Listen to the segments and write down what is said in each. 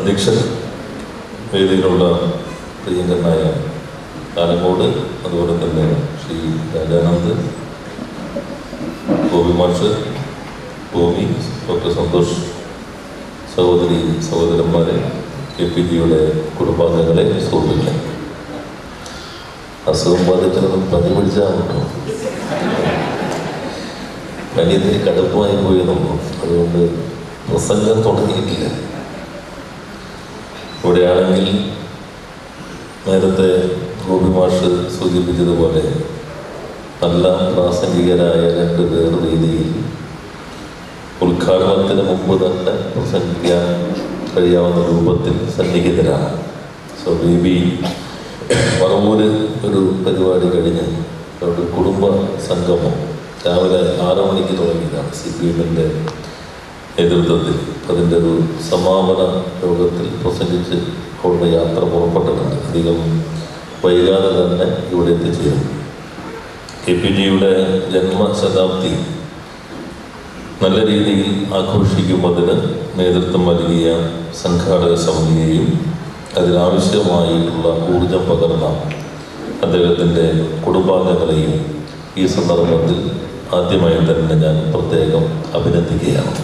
അധ്യക്ഷൻ, വേദിയിലുള്ള പ്രിയങ്കരനായ കാലങ്ങോട്, അതുപോലെ തന്നെ ശ്രീ രാജാനന്ദ്, ഗോപി മാഷ്, ഭൂമി, ഡോക്ടർ സന്തോഷ്, സഹോദരി സഹോദരന്മാരെ, KPG-യുടെ കുടുംബാംഗങ്ങളെ, സുഹൃത്തുക്കളെ. അസുഖം ബാധിച്ചതൊന്നും പനി പിടിച്ചാണോ? പനിയത്തിന് കടുപ്പമായി പോയെന്നുള്ളൂ. അതുകൊണ്ട് പ്രസംഗം തുടങ്ങിയിട്ടില്ല. ഇവിടെയാണെങ്കിൽ നേരത്തെ ഗോപി മാഷ് സൂചിപ്പിച്ചതുപോലെ നല്ല പ്രാസംഗികരായ 2 പേർ വേദിയിൽ ഉദ്ഘാടനത്തിന് മുമ്പ് തന്നെ പ്രസംഗിക്കാൻ കഴിയാവുന്ന രൂപത്തിൽ സന്നിഹിതരാണ്. സോ ബേബി പറവൂര് ഒരു പരിപാടി കഴിഞ്ഞ് ഒരു കുടുംബ സംഗമം രാവിലെ 6 മണിക്ക് തുടങ്ങിയതാണ് CPM-ൻ്റെ നേതൃത്വത്തിൽ. അതിൻ്റെ ഒരു സമാപന യോഗത്തിൽ പ്രസംഗിച്ച് കൊണ്ട് യാത്ര പുറപ്പെട്ടിട്ടുണ്ട്. അധികം വൈകാതെ തന്നെ ഇവിടെ എത്തിച്ചേരും. KPG-യുടെ ജന്മശതാബ്ദി നല്ല രീതിയിൽ ആഘോഷിക്കുന്നതിന് നേതൃത്വം നൽകിയ സംഘാടക സമിതിയെയും അതിനാവശ്യമായിട്ടുള്ള ഊർജം പകർന്ന അദ്ദേഹത്തിൻ്റെ കുടുംബാംഗങ്ങളെയും ഈ സന്ദർഭത്തിൽ ആദ്യമായി തന്നെ ഞാൻ പ്രത്യേകം അഭിനന്ദിക്കുകയാണ്.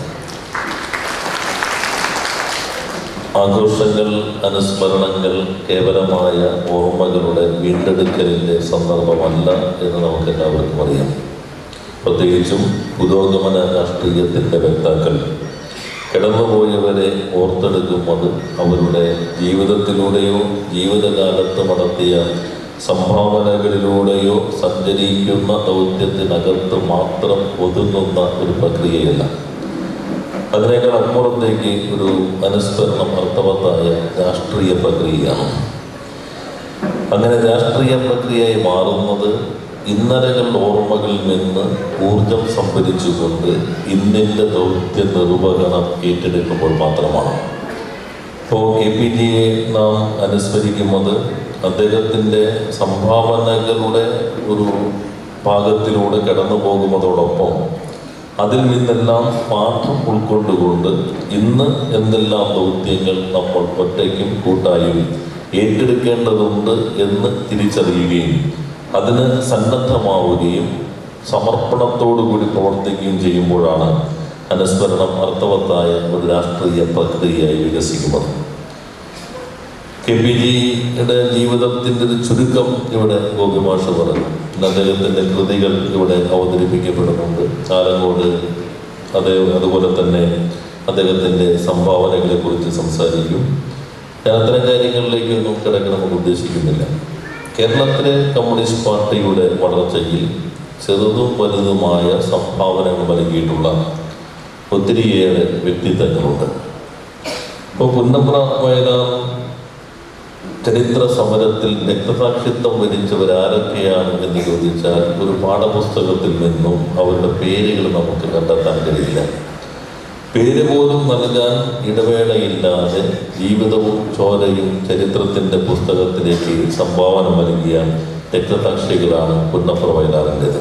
ആഘോഷങ്ങൾ, അനുസ്മരണങ്ങൾ കേവലമായ ഓർമ്മകളുടെ വീണ്ടെടുക്കലിൻ്റെ സന്ദർഭമല്ല എന്ന് നമുക്ക് എല്ലാവർക്കും അറിയാം. പ്രത്യേകിച്ചും പുരോഗമന രാഷ്ട്രീയത്തിൻ്റെ വക്താക്കൾ കിടന്നുപോയവരെ ഓർത്തെടുക്കുന്നത് അവരുടെ ജീവിതത്തിലൂടെയോ ജീവിതകാലത്ത് നടത്തിയ സംഭാവനകളിലൂടെയോ സഞ്ചരിക്കുന്ന ദൗത്യത്തിനകത്ത് മാത്രം ഒതുങ്ങുന്ന ഒരു പ്രക്രിയയല്ല. അതിനേക്കാൾ അപ്പുറത്തേക്ക് ഒരു അനുസ്മരണം അർത്ഥവത്തായ രാഷ്ട്രീയ പ്രക്രിയയാണ്. അങ്ങനെ രാഷ്ട്രീയ പ്രക്രിയയായി മാറുന്നത് ഇന്നലകൾ ഓർമ്മകളിൽ നിന്ന് ഊർജം സംഭരിച്ചുകൊണ്ട് ഇന്നിൻ്റെ ദൗത്യ നിർവഹണം ഏറ്റെടുക്കുമ്പോൾ മാത്രമാണ്. ഇപ്പോൾ KPG-യെ നാം അനുസ്മരിക്കുന്നത് അദ്ദേഹത്തിൻ്റെ സംഭാവനകളുടെ ഒരു ഭാഗത്തിലൂടെ കടന്നു പോകുന്നതോടൊപ്പം അതിൽ നിന്നെല്ലാം പാഠം ഉൾക്കൊണ്ടുകൊണ്ട് ഇന്ന് എന്തെല്ലാം ദൗത്യങ്ങൾ നമ്മൾ ഒറ്റയ്ക്കും കൂട്ടായും ഏറ്റെടുക്കേണ്ടതുണ്ട് എന്ന് തിരിച്ചറിയുകയും അതിന് സന്നദ്ധമാവുകയും സമർപ്പണത്തോടുകൂടി പ്രവർത്തിക്കുകയും ചെയ്യുമ്പോഴാണ് അനുസ്മരണം അർത്ഥവത്തായ ഒരു രാഷ്ട്രീയ പ്രക്രിയയായി വികസിക്കുന്നത്. KPG-യുടെ ജീവിതത്തിൻ്റെ ഒരു ചുരുക്കം ഇവിടെ ഗോപി മാഷ് പറഞ്ഞു. അദ്ദേഹത്തിൻ്റെ കൃതികൾ ഇവിടെ അവതരിപ്പിക്കപ്പെടുന്നുണ്ട്. കാലങ്ങോട് അതുപോലെ തന്നെ അദ്ദേഹത്തിൻ്റെ സംഭാവനകളെ കുറിച്ച് സംസാരിക്കും. ഞാൻ അത്തരം കാര്യങ്ങളിലേക്കൊന്നും കിടക്കണമെന്ന് ഉദ്ദേശിക്കുന്നില്ല. കേരളത്തിലെ കമ്മ്യൂണിസ്റ്റ് പാർട്ടിയുടെ വളർച്ചയിൽ ചെറുതും വലുതുമായ സംഭാവനകൾ നൽകിയിട്ടുള്ള ഒത്തിരിയേറെ വ്യക്തിത്വങ്ങളുണ്ട്. ഇപ്പോൾ പുന്നപ്ര വയലാർ ചരിത്ര സമരത്തിൽ രക്തസാക്ഷിത്വം വരിച്ചവരാരൊക്കെയാണ് എന്ന് ചോദിച്ചാൽ ഒരു പാഠപുസ്തകത്തിൽ നിന്നും അവരുടെ പേരുകൾ നമുക്ക് കണ്ടെത്താൻ കഴിയില്ല. പേര് പോലും നൽകാൻ ഇടവേളയില്ലാതെ ജീവിതവും ചോരയും ചരിത്രത്തിൻ്റെ പുസ്തകത്തിലേക്ക് സംഭാവന നൽകിയ രക്തസാക്ഷികളാണ് പുന്നപ്ര വയലാറിൻ്റെത്.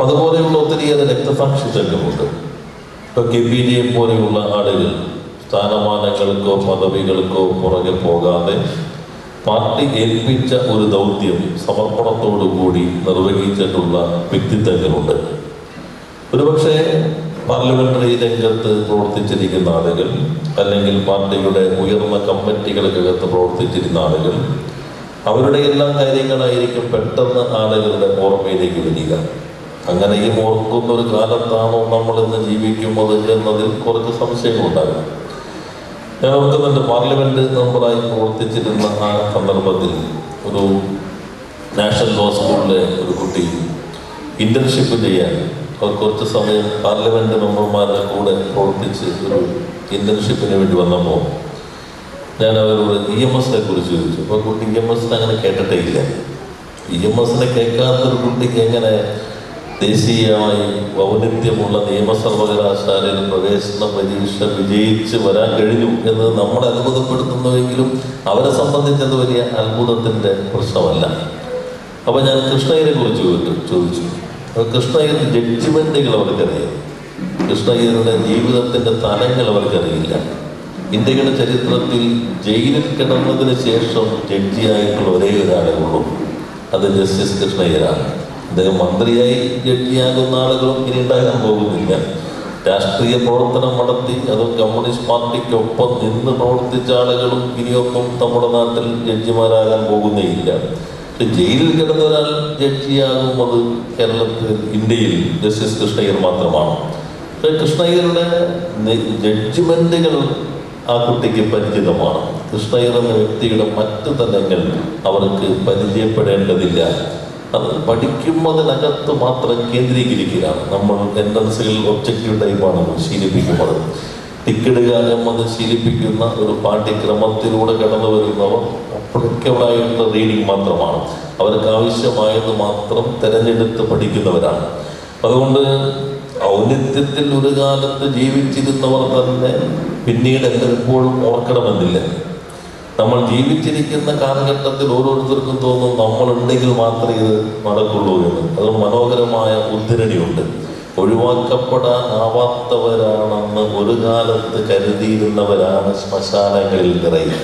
അതുപോലെയുള്ള ഒത്തിരിയേറെ രക്തസാക്ഷിത്വങ്ങളുണ്ട്. ഇപ്പോൾ KPG-യെ പോലെയുള്ള ആളുകൾ സ്ഥാനമാനങ്ങൾക്കോ പദവികൾക്കോ പുറകെ പോകാതെ പാർട്ടി ഏൽപ്പിച്ച ഒരു ദൗത്യം സമർപ്പണത്തോടുകൂടി നിർവഹിച്ചിട്ടുള്ള വ്യക്തിത്വങ്ങളുണ്ട്. ഒരുപക്ഷെ പാർലമെന്ററി രംഗത്ത് പ്രവർത്തിച്ചിരിക്കുന്ന ആളുകൾ, അല്ലെങ്കിൽ പാർട്ടിയുടെ ഉയർന്ന കമ്മിറ്റികൾക്കകത്ത് പ്രവർത്തിച്ചിരുന്ന ആളുകൾ, അവരുടെ എല്ലാം കാര്യങ്ങളായിരിക്കും പെട്ടെന്ന് ആളുകളുടെ ഓർമ്മയിലേക്ക് വരിക. അങ്ങനെയും ഓർക്കുന്ന ഒരു കാലത്താണോ നമ്മൾ ഇന്ന് ജീവിക്കുന്നത് എന്നതിൽ കുറച്ച് സംശയങ്ങളുണ്ടാകും. ഞാൻ ഓർക്കുന്നുണ്ട്, പാർലമെന്റ് മെമ്പറായി പ്രവർത്തിച്ചിരുന്ന ആ സന്ദർഭത്തിൽ ഒരു നാഷണൽ ലോ സ്കൂളിലെ ഒരു കുട്ടി ഇന്റേൺഷിപ്പ് ചെയ്യാൻ അവർ കുറച്ച് സമയം പാർലമെന്റ് മെമ്പർമാരുടെ കൂടെ പ്രവർത്തിച്ച് ഒരു ഇന്റേൺഷിപ്പിന് വേണ്ടി വന്നപ്പോൾ ഞാൻ അവരോട് EMS-നെ കുറിച്ച് ചോദിച്ചു. അപ്പോൾ കുട്ടി EMS-നെ അങ്ങനെ കേട്ടിട്ടേ ഇല്ല. EMS-നെ കേൾക്കാത്തൊരു കുട്ടിക്ക് എങ്ങനെ ദേശീയമായി ഔന്നത്യമുള്ള നിയമ സർവകലാശാലയിൽ പ്രവേശന പരീക്ഷ വിജയിച്ച് വരാൻ കഴിഞ്ഞു എന്ന് നമ്മളെ അത്ഭുതപ്പെടുത്തുന്നുവെങ്കിലും അവരെ സംബന്ധിച്ചത് വലിയ അത്ഭുതത്തിൻ്റെ പ്രശ്നമല്ല. അപ്പോൾ ഞാൻ കൃഷ്ണയ്യരെ കുറിച്ച് ചോദിച്ചു. കൃഷ്ണയ്യർ ജഡ്ജ്മെൻറ്റുകൾ അവർക്കറിയാം, കൃഷ്ണയ്യരുടെ ജീവിതത്തിൻ്റെ തലങ്ങൾ അവർക്കറിയില്ല. ഇന്ത്യയുടെ ചരിത്രത്തിൽ ജയിലിൽ കിടന്നതിന് ശേഷം ജഡ്ജിയായിട്ടുള്ള ഒരേ ഒരാളെ ഉള്ളൂ, അത് ജസ്റ്റിസ് കൃഷ്ണയ്യരാണ്. അദ്ദേഹം മന്ത്രിയായി ജഡ്ജിയാകുന്ന ആളുകളും ഇനി ഉണ്ടാകാൻ പോകുന്നില്ല. രാഷ്ട്രീയ പ്രവർത്തനം നടത്തി അതും കമ്മ്യൂണിസ്റ്റ് പാർട്ടിക്കൊപ്പം നിന്ന് പ്രവർത്തിച്ച ആളുകളും ഇനിയൊന്നും നമ്മുടെ നാട്ടിൽ ജഡ്ജിമാരാകാൻ പോകുന്നേയില്ല. ജയിലിൽ കിടന്ന ഒരാൾ ജഡ്ജിയാകുന്നത് കേരളത്തിൽ, ഇന്ത്യയിൽ ജസ്റ്റിസ് കൃഷ്ണയ്യർ മാത്രമാണ്. പക്ഷേ കൃഷ്ണയ്യരുടെ ജഡ്ജിമെന്റുകൾ ആ കുട്ടിക്ക് പരിചിതമാണ്. കൃഷ്ണയ്യർ എന്ന വ്യക്തിയുടെ മറ്റു തലങ്ങൾ അവർക്ക് പരിചയപ്പെടേണ്ടതില്ല. അത് പഠിക്കുന്നതിനകത്ത് മാത്രം കേന്ദ്രീകരിക്കുകയാണ്. നമ്മൾ എൻട്രൻസുകളിൽ ഒബ്ജക്റ്റീവ് ടൈപ്പാണ് ശീലിപ്പിക്കുന്നത്. ടിക്കിടുക എന്നത് ശീലിപ്പിക്കുന്ന ഒരു പാഠ്യക്രമത്തിലൂടെ കടന്നു വരുന്നവർ അപ്ലിക്കബിളായിട്ടുള്ള റീഡിങ് മാത്രമാണ്. അവർക്ക് ആവശ്യമായത് മാത്രം തിരഞ്ഞെടുത്ത് പഠിക്കുന്നവരാണ്. അതുകൊണ്ട് ഔന്നിത്യത്തിൽ ഒരു കാലത്ത് ജീവിച്ചിരുന്നവർ തന്നെ പിന്നീട് എപ്പോഴും ഓർക്കണമെന്നില്ല. നമ്മൾ ജീവിച്ചിരിക്കുന്ന കാലഘട്ടത്തിൽ ഓരോരുത്തർക്കും തോന്നും നമ്മളുണ്ടെങ്കിൽ മാത്രമേ ഇത് നടക്കുള്ളൂ എന്ന്. അത് മനോഹരമായ ഉദ്ധരണിയുണ്ട്. ഒഴിവാക്കപ്പെടാനാവാത്തവരാണെന്ന് ഒരു കാലത്ത് കരുതിയിരുന്നവരാണ് ശ്മശാനങ്ങളിൽ നിറയെ.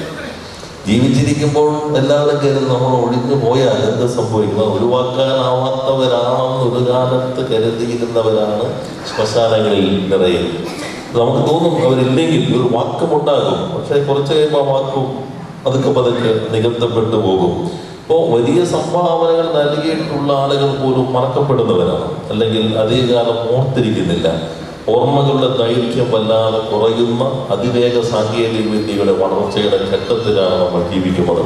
ജീവിച്ചിരിക്കുമ്പോൾ എല്ലാവരും കരുതി നമ്മൾ ഒഴിഞ്ഞു പോയാൽ എന്ത് സംഭവിക്കുന്നത്? ഒഴിവാക്കാനാവാത്തവരാണെന്ന് ഒരു കാലത്ത് കരുതിയിരുന്നവരാണ് ശ്മശാനങ്ങളിൽ നിറയെ. നമുക്ക് തോന്നും അവരില്ലെങ്കിൽ ഒരു വാക്കുമുണ്ടാകും, പക്ഷെ കുറച്ച് കഴിയുമ്പോൾ ആ വാക്കും പതുക്കെ നികത്തപ്പെട്ടു പോകും. അപ്പോൾ വലിയ സംഭാവനകൾ നൽകിയിട്ടുള്ള ആളുകൾ പോലും മറക്കപ്പെടുന്നവരാണ്, അല്ലെങ്കിൽ അധികകാലം ഓർത്തിരിക്കുന്നില്ല. ഓർമ്മകളുടെ ദൈർഘ്യം വല്ലാതെ കുറയുന്ന അതിവേഗ സാങ്കേതിക വിദ്യയുടെ വളർച്ചയുടെ ഘട്ടത്തിലാണ് നമ്മൾ ജീവിക്കുന്നത്.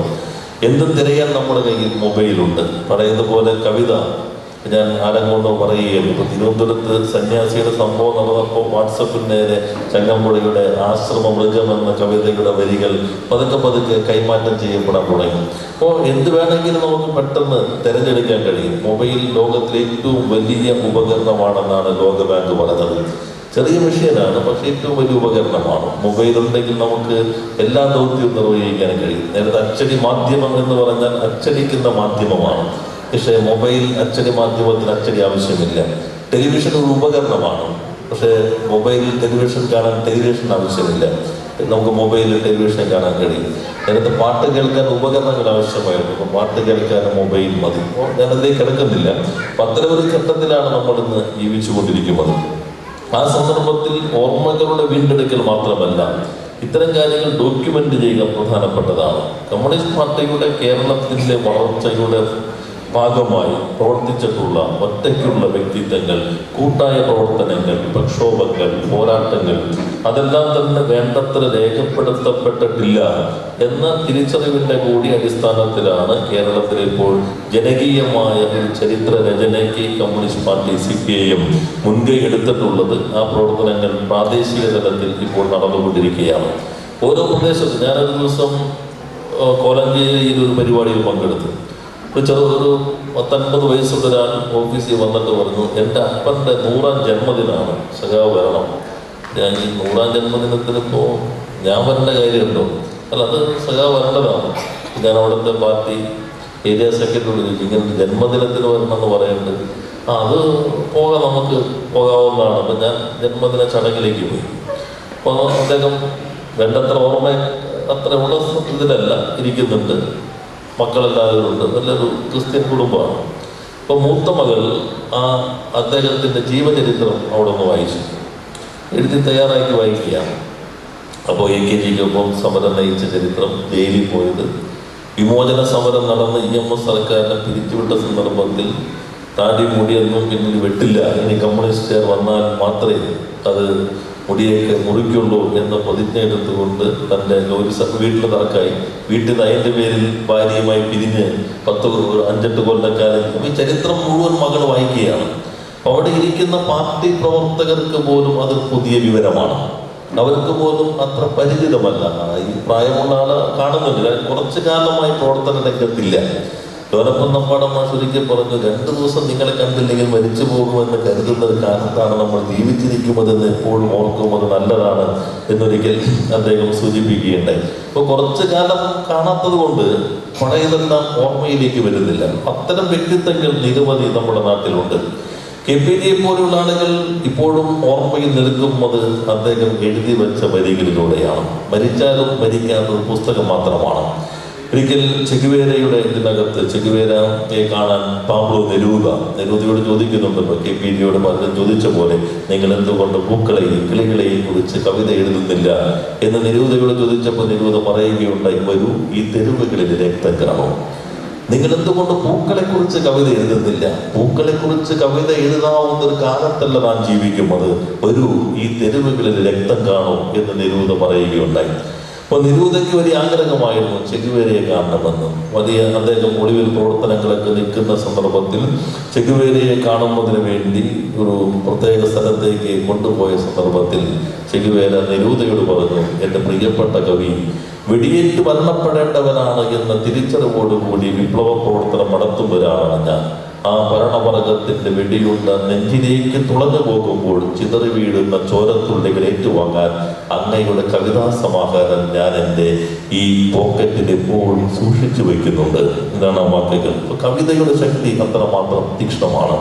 എന്തും തിരയാൻ നമ്മുടെ കയ്യിൽ മൊബൈലുണ്ട്. പറയുന്നതുപോലെ കവിത ഞാൻ ആരങ്ങോട്ടോ പറയുകയാണ്. ഇപ്പോൾ തിരുവനന്തപുരത്ത് സന്യാസിയുടെ സംഭവം നടന്നപ്പോൾ വാട്സപ്പിന് നേരെ ചങ്ങമ്പുഴയുടെ ആശ്രമ മൃഗം എന്ന കവിതയുടെ വരികൾ പതുക്കെ കൈമാറ്റം ചെയ്യപ്പെടാൻ തുടങ്ങി. അപ്പോൾ എന്ത് വേണമെങ്കിലും നമുക്ക് പെട്ടെന്ന് തിരഞ്ഞെടുക്കാൻ കഴിയും. മൊബൈൽ ലോകത്തിലെ ഏറ്റവും വലിയ ഉപകരണമാണെന്നാണ് ലോകബാങ്ക് പറഞ്ഞത്. ചെറിയ മെഷീനാണ്, പക്ഷേ ഏറ്റവും വലിയ ഉപകരണമാണ്. മൊബൈൽ ഉണ്ടെങ്കിൽ നമുക്ക് എല്ലാ ദൗത്യവും നിർവഹിക്കാൻ കഴിയും. നേരത്തെ അച്ചടി മാധ്യമം എന്ന് പറഞ്ഞാൽ അച്ചടിക്കുന്ന മാധ്യമമാണ്. പക്ഷേ മൊബൈൽ അച്ചടി മാധ്യമത്തിന് അച്ചടി ആവശ്യമില്ല. ടെലിവിഷൻ ഒരു ഉപകരണമാണ്, പക്ഷേ മൊബൈലിൽ ടെലിവിഷൻ കാണാൻ ടെലിവിഷൻ ആവശ്യമില്ല. നമുക്ക് മൊബൈലിൽ ടെലിവിഷൻ കാണാൻ കഴിയും. നേരത്തെ പാട്ട് കേൾക്കാൻ ഉപകരണങ്ങൾ ആവശ്യമായിരുന്നു, പാട്ട് കേൾക്കാൻ മൊബൈൽ മതി. ഞാനതിലേക്ക് കിടക്കുന്നില്ല. അത്തരം ഒരു ഘട്ടത്തിലാണ് നമ്മൾ ഇന്ന് ജീവിച്ചുകൊണ്ടിരിക്കുന്നത്. ആ സന്ദർഭത്തിൽ ഓർമ്മകളുടെ വീണ്ടെടുക്കൽ മാത്രമല്ല, ഇത്തരം കാര്യങ്ങൾ ഡോക്യുമെന്റ് ചെയ്യുക പ്രധാനപ്പെട്ടതാണ്. കമ്മ്യൂണിസ്റ്റ് പാർട്ടിയുടെ കേരളത്തിൻ്റെ വളർച്ചയുടെ ഭാഗമായി പ്രവർത്തിച്ചിട്ടുള്ള ഒറ്റയ്ക്കുള്ള വ്യക്തിത്വങ്ങൾ, കൂട്ടായ പ്രവർത്തനങ്ങൾ, പ്രക്ഷോഭങ്ങൾ, പോരാട്ടങ്ങൾ അതെല്ലാം തന്നെ വേണ്ടത്ര രേഖപ്പെടുത്തപ്പെട്ടിട്ടില്ല എന്ന തിരിച്ചറിവിൻ്റെ കൂടി അടിസ്ഥാനത്തിലാണ് കേരളത്തിൽ ഇപ്പോൾ ജനകീയമായ ഒരു ചരിത്ര രചനയ്ക്ക് കമ്മ്യൂണിസ്റ്റ് പാർട്ടി CPIM മുൻകൈ എടുത്തിട്ടുള്ളത്. ആ പ്രവർത്തനങ്ങൾ പ്രാദേശിക തലത്തിൽ ഇപ്പോൾ നടന്നുകൊണ്ടിരിക്കുകയാണ്. ഓരോ പ്രദേശത്തും ഞാനൊരു ദിവസം കോലഞ്ചേരിയിൽ ഒരു പരിപാടിയിൽ പങ്കെടുത്തു. ഒരു 19 വയസ്സുള്ള ഒരാൾ ഓഫീസിൽ വന്നിട്ട് പറഞ്ഞു, എൻ്റെ അപ്പൻ്റെ 100ാം ജന്മദിനമാണ്, സഖാവ് വരണം. ഞാൻ ഈ 100ാം ജന്മദിനത്തിനിപ്പോൾ ഞാൻ വരേണ്ട കാര്യമുണ്ടോ? അല്ല, അത് സഖാവ് വരേണ്ടതാണ്. ഞാൻ അവിടുത്തെ പാർട്ടി ഏരിയ സെക്രട്ടറിയോട് ചോദിച്ചു, ഇങ്ങനെ ജന്മദിനത്തിന് വരണമെന്ന് പറയുന്നുണ്ട്. അത് പോകാം, നമുക്ക് പോകാവുന്നതാണ്. അപ്പം ഞാൻ ജന്മദിന ചടങ്ങിലേക്ക് പോയി. അപ്പോൾ അദ്ദേഹം വേണ്ടത്ര ഓർമ്മ അത്ര ഉള്ള ഇതിലല്ല ഇരിക്കുന്നുണ്ട്. മക്കളെല്ലാവരും ഉണ്ട്. നല്ലൊരു ക്രിസ്ത്യൻ കുടുംബമാണ്. അപ്പോൾ മൂത്ത മകൾ അദ്ദേഹത്തിൻ്റെ ജീവചരിത്രം അവിടെ ഒന്ന് വായിച്ചു, എഴുതി തയ്യാറാക്കി വായിക്കുകയാണ്. അപ്പോൾ AKGക്കൊപ്പം സമരം നയിച്ച ചരിത്രം, ജയിലിൽ പോയത്, വിമോചന സമരം നടന്ന് EMS സർക്കാരിനെ പിരിച്ചുവിട്ട സന്ദർഭത്തിൽ താടി മുടിയൊന്നും പിന്നീട് വെട്ടില്ല, ഇനി കമ്മ്യൂണിസ്റ്റുകാർ വന്നാൽ മാത്രമേ അത് മുടിയൊക്കെ മുറിക്കുള്ളൂ എന്ന പ്രതിജ്ഞ എടുത്തുകൊണ്ട് തൻ്റെ വീട്ടിൽ തറക്കായി, വീട്ടിൽ നിന്ന് അതിൻ്റെ പേരിൽ ഭാര്യയുമായി പിരിഞ്ഞ് 5-8 കൊല്ലക്കാലം ഈ ചരിത്രം മുഴുവൻ മകൾ വായിക്കുകയാണ്. അവിടെ ഇരിക്കുന്ന പാർട്ടി പ്രവർത്തകർക്ക് പോലും അത് പുതിയ വിവരമാണ്. അവർക്ക് പോലും അത്ര പരിചിതമല്ല. ഈ പ്രായമുള്ള ആളെ കാണുന്നുണ്ട്, കുറച്ചു കാലമായി പ്രവർത്തന രംഗത്തില്ല. ലോനപ്പന്നപ്പാടമ്മ ഒരിക്കൽ പറഞ്ഞു, 2 ദിവസം നിങ്ങളെ കണ്ടില്ലെങ്കിൽ മരിച്ചു പോകുമെന്ന് കരുതുന്ന കാലത്താണ് നമ്മൾ ജീവിച്ചിരിക്കുമെന്ന് എപ്പോഴും ഓർക്കുമ്പോൾ നല്ലതാണ് എന്നൊരിക്കൽ അദ്ദേഹം സൂചിപ്പിക്കുകയുണ്ടായി. അപ്പോൾ കുറച്ചു കാലം കാണാത്തത് കൊണ്ട് പഴയതെല്ലാം ഓർമ്മയിലേക്ക് വരുന്നില്ല. അത്തരം വ്യക്തിത്വങ്ങൾ നിരവധി നമ്മുടെ നാട്ടിലുണ്ട്. KPJ പോലുള്ള ആളുകൾ ഇപ്പോഴും ഓർമ്മയിൽ നിൽക്കുന്നത് അദ്ദേഹം എഴുതി വെച്ച വരികളിലൂടെയാണ്. മരിച്ചാലും മരിക്കാത്തത് പുസ്തകം മാത്രമാണ്. ഒരിക്കൽ ചെഗുവേരയുടെ ഇതിനകത്ത് ചെഗുവേരയെ കാണാൻ പാബ്ലോ നെരൂദയോട് ചോദിക്കുന്നുണ്ടല്ലോ, KPJയോട് പലരും ചോദിച്ച പോലെ, നിങ്ങൾ എന്തുകൊണ്ട് പൂക്കളെയും കിളികളെയും കുറിച്ച് കവിത എഴുതുന്നില്ല എന്ന് നെരൂദയോട് ചോദിച്ചപ്പോൾ നെരൂദ പറയുകയുണ്ടായി, വരൂ ഈ തെരുവുകളിൽ രക്തം കാണും. നിങ്ങൾ എന്തുകൊണ്ട് പൂക്കളെ കുറിച്ച് കവിത എഴുതുന്നില്ല? പൂക്കളെ കുറിച്ച് കവിത എഴുതാവുന്ന ഒരു കാലത്തല്ല നാം ജീവിക്കുന്നത്. വരൂ ഈ തെരുവുകളിൽ രക്തം കാണും എന്ന് നെരൂദ പറയുകയുണ്ടായി. അപ്പോൾ നെരൂദയ്ക്ക് വലിയ ആഗ്രഹമായിരുന്നു ചെഗുവേരയെ കാണണമെന്ന്. അദ്ദേഹം ഒളിവിൽ പ്രവർത്തനങ്ങളൊക്കെ നിൽക്കുന്ന സന്ദർഭത്തിൽ ചെഗുവേരയെ കാണുന്നതിന് വേണ്ടി ഒരു പ്രത്യേക സ്ഥലത്തേക്ക് കൊണ്ടുപോയ സന്ദർഭത്തിൽ ചെഗുവേര നെരൂദയോട് പറഞ്ഞു, എൻ്റെ പ്രിയപ്പെട്ട കവി, വെടിയേറ്റ് മരണപ്പെടേണ്ടവനാണ് എന്ന തിരിച്ചറിവോടുകൂടി വിപ്ലവ പ്രവർത്തനം നടത്തുന്നവരാണ് ഞാൻ. ആ ഭരണവർഗത്തിന്റെ വെടിയുണ്ട നെഞ്ചിലേക്ക് തുളഞ്ഞു പോകുമ്പോൾ ചിതറി വീഴുന്ന ചോരത്തുള്ളികൾ ഏറ്റുവാങ്ങാൻ അങ്ങയുടെ കവിതാ സമാഹാരം ഞാൻ എൻ്റെ ഈ പോക്കറ്റിൽ എപ്പോഴും സൂക്ഷിച്ചു വയ്ക്കുന്നുണ്ട്. ഇതാണ് ആ വാക്കുകൾ. കവിതയുടെ ശക്തി അത്രമാത്രം തീക്ഷ്ണമാണ്.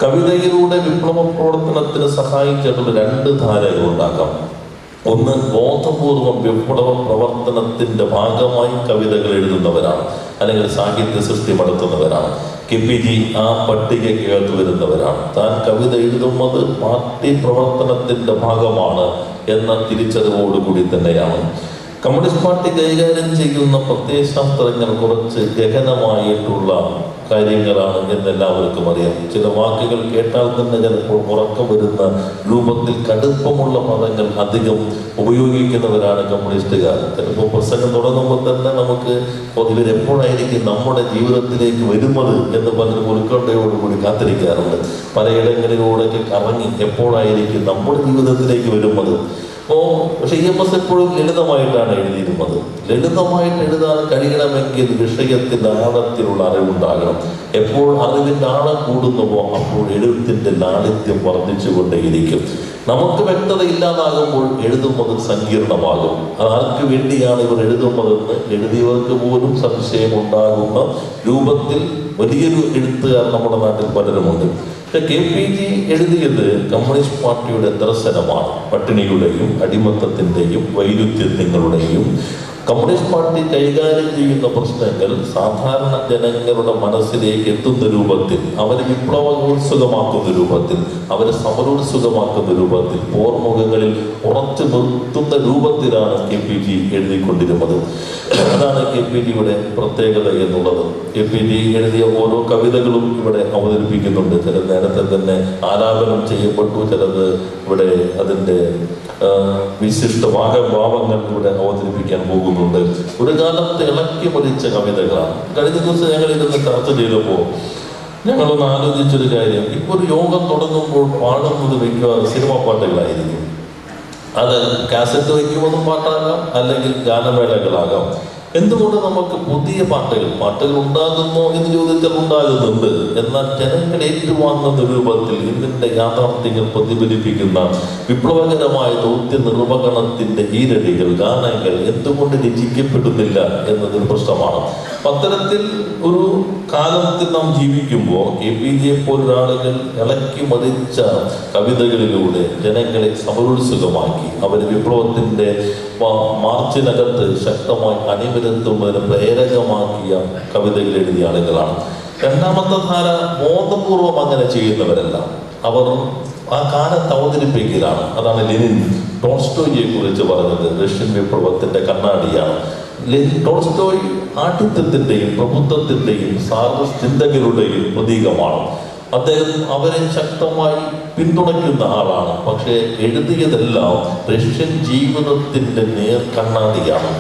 കവിതയിലൂടെ വിപ്ലവ പ്രവർത്തനത്തിന് സഹായിച്ചിട്ടുള്ള രണ്ട് ധാരകൾ ഉണ്ടാക്കാം. ഒന്ന്, ബോധപൂർവം വിപ്ലവ പ്രവർത്തനത്തിന്റെ ഭാഗമായി കവിതകൾ എഴുതുന്നവരാണ്, അല്ലെങ്കിൽ സാഹിത്യ സൃഷ്ടി നടത്തുന്നവരാണ്. KPJ ആ പട്ടികയ്ക്കകത്ത് വരുന്നവരാണ്. താൻ കവിത എഴുതുന്നത് പാർട്ടി പ്രവർത്തനത്തിന്റെ ഭാഗമാണ് എന്ന തിരിച്ചറിവോടുകൂടി തന്നെയാണ്. കമ്മ്യൂണിസ്റ്റ് പാർട്ടി കൈകാര്യം ചെയ്യുന്ന പ്രത്യയശാസ്ത്രജ്ഞർ കുറച്ച് ഗഹനമായിട്ടുള്ള കാര്യങ്ങളാണ് എന്നെല്ലാവർക്കും അറിയാം. ചില വാക്കുകൾ കേട്ടാൽ തന്നെ ചിലപ്പോൾ ഉറക്കം വരുന്ന രൂപത്തിൽ കടുപ്പമുള്ള പദങ്ങൾ അധികം ഉപയോഗിക്കുന്നവരാണ് കമ്മ്യൂണിസ്റ്റുകാർ. ചിലപ്പോൾ പ്രസംഗം തുടങ്ങുമ്പോൾ തന്നെ നമുക്ക് ഇവരെപ്പോഴായിരിക്കും നമ്മുടെ ജീവിതത്തിലേക്ക് വരുന്നത് എന്ന് പലരും ഉത്കണ്ഠയോടുകൂടി കാത്തിരിക്കാറുണ്ട്. പലയിടങ്ങളിലൂടെയൊക്കെ കറങ്ങി എപ്പോഴായിരിക്കും നമ്മുടെ ജീവിതത്തിലേക്ക് വരുന്നത്. പക്ഷെ EMS എപ്പോഴും ലളിതമായിട്ടാണ് എഴുതിയിരുന്നത്. ലളിതമായിട്ട് എഴുതാൻ കഴിയണമെങ്കിൽ വിഷയത്തിന്റെ ആഴത്തിലുള്ള അറിവുണ്ടാകണം. എപ്പോൾ അറിവിന്റെ ആഴം കൂടുന്നുവോ അപ്പോൾ എഴുത്തിന്റെ ലാളിത്യം വർദ്ധിച്ചുകൊണ്ടേയിരിക്കും. നമുക്ക് വ്യക്തത ഇല്ലാതാകുമ്പോൾ എഴുതുന്നത് സങ്കീർണമാകും. ആർക്ക് വേണ്ടിയാണ് ഇവർ എഴുതുന്നതെന്ന് എഴുതിയവർക്ക് പോലും സംശയം ഉണ്ടാകുന്ന രൂപത്തിൽ വലിയൊരു എഴുത്തുകാർ നമ്മുടെ നാട്ടിൽ പലരുമുണ്ട്. KPJ എഴുതിയത് കമ്മ്യൂണിസ്റ്റ് പാർട്ടിയുടെ ദർശനമാണ്. പട്ടിണിയുടെയും അടിമത്തത്തിന്റെയും വൈരുദ്ധ്യങ്ങളുടെയും കമ്മ്യൂണിസ്റ്റ് പാർട്ടി കൈകാര്യം ചെയ്യുന്ന പ്രശ്നങ്ങൾ സാധാരണ ജനങ്ങളുടെ മനസ്സിലേക്ക് എത്തുന്ന രൂപത്തിൽ, അവരെ വിപ്ലവോത്സുകമാക്കുന്ന രൂപത്തിൽ, അവരെ സമരോത്സുകമാക്കുന്ന രൂപത്തിൽ, പോർമുഖങ്ങളിൽ ഉറച്ചു നിർത്തുന്ന രൂപത്തിലാണ് KPJ എഴുതിക്കൊണ്ടിരുന്നത്. അതാണ് KPJയുടെ പ്രത്യേകത എന്നുള്ളത്. KPJ എഴുതിയ ഓരോ കവിതകളും ഇവിടെ അവതരിപ്പിക്കുന്നുണ്ട്. ചിലത് നേരത്തെ തന്നെ ആലാപനം ചെയ്യപ്പെട്ടു, ചിലത് ഇവിടെ അതിൻ്റെ വിശിഷ്ട ഭാവങ്ങൾ ഇവിടെ അവതരിപ്പിക്കാൻ പോകുന്നുണ്ട്. ഒരു കാലത്ത് ഇളക്കി മരിച്ച കവിതകളാണ്. കഴിഞ്ഞ ദിവസം ഞങ്ങൾ ഇരുന്ന് ചർച്ച ചെയ്തപ്പോൾ ഞങ്ങളൊന്ന് ആലോചിച്ചൊരു കാര്യം, ഇപ്പോൾ ഒരു യോഗം തുടങ്ങുമ്പോൾ പാടുന്നത് മിക്കവാറും സിനിമാ പാട്ടുകളായിരിക്കും. അത് കാസറ്റ് വയ്ക്കുമ്പോഴും പാട്ടാകാം, അല്ലെങ്കിൽ ഗാനമേളകളാകാം. എന്തുകൊണ്ട് നമുക്ക് പുതിയ പാട്ടുകൾ ഉണ്ടാകുന്നു എന്ന് ചോദിച്ചാൽ ഉണ്ടാകുന്നുണ്ട്. എന്നാൽ ജനങ്ങൾ ഏറ്റുവാങ്ങുന്ന രൂപത്തിൽ ഇതിന്റെ യാഥാർത്ഥ്യങ്ങൾ പ്രതിഫലിപ്പിക്കുന്ന വിപ്ലവകരമായ ദൗത്യ നിർവഹണത്തിന്റെ ഈരടികൾ, ഗാനങ്ങൾ എന്തുകൊണ്ട് രചിക്കപ്പെടുന്നില്ല എന്നതൊരു പ്രശ്നമാണ്. അത്തരത്തിൽ ഒരു കാലത്തിൽ നാം ജീവിക്കുമ്പോൾ KPJ പോലൊരാളുകൾ ഇളക്കി മറിച്ച കവിതകളിലൂടെ ജനങ്ങളെ സമരോത്സുകമാക്കി അവരെ വിപ്ലവത്തിന്റെ മാർച്ചിനകത്ത് ശക്തമായി അണിനിരത്തുന്നതിന് പ്രേരകമാക്കിയ കവിതകൾ എഴുതിയ ആളുകളാണ്. രണ്ടാമത്തെ ധാര ബോധപൂർവം അങ്ങനെ ചെയ്യുന്നവരല്ല, അവർ ആ കാലത്ത് അവതരിപ്പിക്കലാണ്. അതാണ് ലെനിൻ ടോൾസ്റ്റോയിയെ കുറിച്ച് പറഞ്ഞത്. റഷ്യൻ വിപ്ലവത്തിന്റെ കണ്ണാടിയാണ് ടോൾസ്റ്റോയ്. ആഠ്യത്വത്തിന്റെയും പ്രബുദ്ധത്തിന്റെയും സാർവചിന്തകരുടെയും പ്രതീകമാണ്. അദ്ദേഹം അവരെ ശക്തമായി പിന്തുണയ്ക്കുന്ന ആളാണ്. പക്ഷേ എഴുതിയതെല്ലാം റഷ്യൻ ജീവിതത്തിന്റെ നേർക്കണ്ണാടിയാണ്.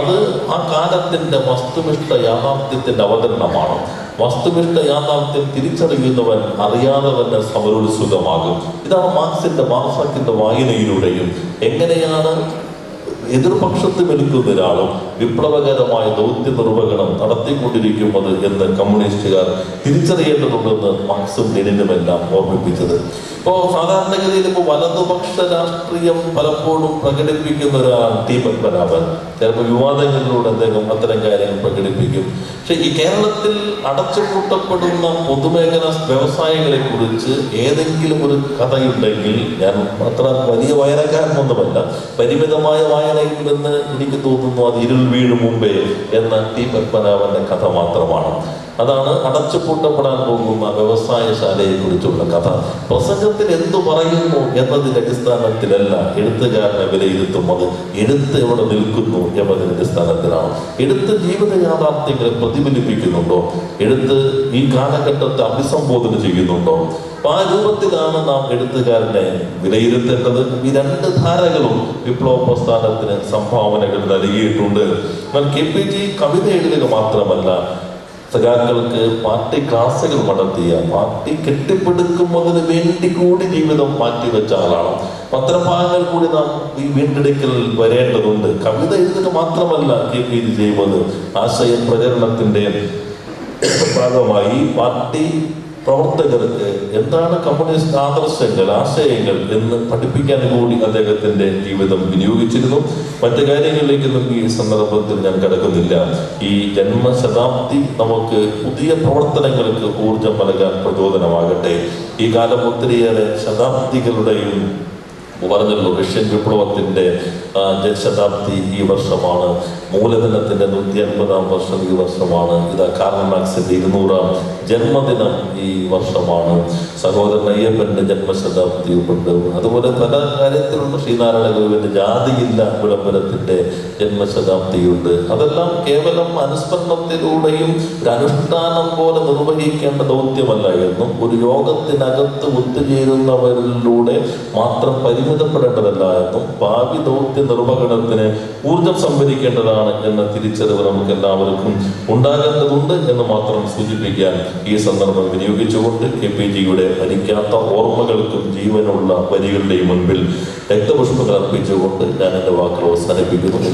അത് ആ കാലത്തിന്റെ വസ്തുനിഷ്ഠ യാഥാർത്ഥ്യത്തിന്റെ അവതരണമാണ്. വസ്തുനിഷ്ഠ യാഥാർത്ഥ്യം തിരിച്ചറിയുന്നവൻ അറിയാതെ തന്നെ സമരോത്സുകമാകും. ഇതാണ് മാർക്സിന്റെ വായനയിലൂടെയും എങ്ങനെയാണ് എതിർപക്ഷത്ത് നിൽക്കുന്ന ഒരാളും വിപ്ലവകരമായ ദൗത്യ നിർവഹണം നടത്തിക്കൊണ്ടിരിക്കുന്നത് എന്ന് കമ്മ്യൂണിസ്റ്റുകാർ തിരിച്ചറിയേണ്ടതുണ്ടെന്ന് മാർക്സും ലെനിനുമെല്ലാം ഓർമ്മിപ്പിച്ചത്. ഇപ്പോൾ സാധാരണഗതിയിൽ ഇപ്പോൾ വലതുപക്ഷ രാഷ്ട്രീയം പലപ്പോഴും പ്രകടിപ്പിക്കുന്ന ഒരാളാണ് ടി പത്മനാഭൻ. ചിലപ്പോൾ വിവാദങ്ങളിലൂടെ അദ്ദേഹം അത്തരം കാര്യങ്ങൾ പ്രകടിപ്പിക്കും. പക്ഷെ ഈ കേരളത്തിൽ അടച്ചുപൂട്ടപ്പെടുന്ന പൊതുമേഖലാ വ്യവസായങ്ങളെ കുറിച്ച് ഏതെങ്കിലും ഒരു കഥയുണ്ടെങ്കിൽ, ഞാൻ അത്ര വലിയ വായനക്കാരനൊന്നുമല്ല, പരിമിതമായ വായനയിൽ നിന്ന് എനിക്ക് തോന്നുന്നു അത് ഇരുൾ വീഴും മുമ്പേ എന്ന ടി പത്മനാഭന്റെ കഥ മാത്രമാണ്. അതാണ് അടച്ചുപൂട്ടപ്പെടാൻ പോകുന്ന വ്യവസായശാലയെ കുറിച്ചുള്ള കഥ. പ്രസംഗത്തിൽ എന്തു പറയുന്നു എന്നതിന്റെ അടിസ്ഥാനത്തിലല്ല എഴുത്തുകാരനെ വിലയിരുത്തുന്നത്, എഴുത്ത് എവിടെ നിൽക്കുന്നു എന്നതിന്റെ അടിസ്ഥാനത്തിലാണ്. എഴുത്ത് ജീവിത യാഥാർത്ഥ്യങ്ങളെ പ്രതിഫലിപ്പിക്കുന്നുണ്ടോ? എഴുത്ത് ഈ കാലഘട്ടത്തെ അഭിസംബോധന ചെയ്യുന്നുണ്ടോ? അപ്പൊ ആ രൂപത്തിലാണ് നാം എഴുത്തുകാരനെ വിലയിരുത്തേണ്ടത്. ഈ രണ്ട് ധാരകളും വിപ്ലവ പ്രസ്ഥാനത്തിന് സംഭാവനകൾ നൽകിയിട്ടുണ്ട്. എന്നാൽ KPG കവിത എഴുതുക മാത്രമല്ല, സഖാക്കൾക്ക് പാർട്ടി ക്ലാസുകൾ നടത്തിയ, പാർട്ടി കെട്ടിപ്പടുക്കുന്നതിന് വേണ്ടി കൂടി ജീവിതം മാറ്റിവെച്ച ആളാണ്. പത്രഭാഗങ്ങൾ കൂടി നാം ഈ വീണ്ടെടുക്കൽ വരേണ്ടതുണ്ട്. കവിത എഴുതുക മാത്രമല്ല KPG ചെയ്യുന്നത്, ആശയ പ്രചരണത്തിന്റെ ഭാഗമായി പാർട്ടി പ്രവർത്തകർക്ക് എന്താണ് കമ്മ്യൂണിസ്റ്റ് ആദർശങ്ങൾ, ആശയങ്ങൾ എന്ന് പഠിപ്പിക്കാൻ കൂടി അദ്ദേഹത്തിന്റെ ജീവിതം വിനിയോഗിച്ചിരുന്നു. മറ്റു കാര്യങ്ങളിലേക്കൊന്നും ഈ സന്ദർഭത്തിൽ ഞാൻ കടക്കുന്നില്ല. ഈ ജന്മശതാബ്ദി നമുക്ക് പുതിയ പ്രവർത്തനങ്ങൾക്ക് ഊർജം നൽകാൻ പ്രചോദനമാകട്ടെ. ഈ കാലം ഒത്തിരിയേറെ ശതാബ്ദികളുടെയും പറഞ്ഞല്ലോ, റഷ്യൻ വിപ്ലവത്തിന്റെ ശതാബ്ദി ഈ വർഷമാണ്. മൂലധനത്തിന്റെ 150-ാം വർഷം ഈ വർഷമാണ്. ഇതാ കാർൽ മാർക്സിന്റെ 200-ാം ജന്മദിനം ഈ വർഷമാണ്. സഹോദരൻ അയ്യപ്പന്റെ ജന്മശതാബ്ദി ഉണ്ട്. അതുപോലെ പല കാര്യത്തിലുള്ള ശ്രീനാരായണ ഗുരുവിന്റെ ജാതിയില്ല വിളംബരത്തിന്റെ ജന്മശതാബ്ദിയുണ്ട്. അതെല്ലാം കേവലം അനുസ്മരണത്തിലൂടെയും ഒരു അനുഷ്ഠാനം പോലെ നിർവഹിക്കേണ്ട ദൗത്യമല്ല എന്നും, ഒരു യോഗത്തിനകത്ത് ഒത്തുചേരുന്നവരിലൂടെ മാത്രം പരിമിതപ്പെടേണ്ടതല്ല എന്നും, ഭാവി ദൗത്യ നിർവഹണത്തിന് ഊർജം സംഭരിക്കേണ്ടതാണ് എന്ന തിരിച്ചറിവ് നമുക്ക് എല്ലാവർക്കും ഉണ്ടാകേണ്ടതുണ്ട് എന്ന് മാത്രം സൂചിപ്പിക്കാൻ ഈ സന്ദർഭം വിനിയോഗിച്ചുകൊണ്ട് KPGയുടെ മരിക്കാത്ത ഓർമ്മകൾക്കും ജീവനുള്ള വരികളുടെയും മുൻപിൽ രക്തപുഷ്പങ്ങൾ അർപ്പിച്ചുകൊണ്ട് ഞാൻ എൻ്റെ വാക്കുകൾ അവസാനിപ്പിക്കുന്നു.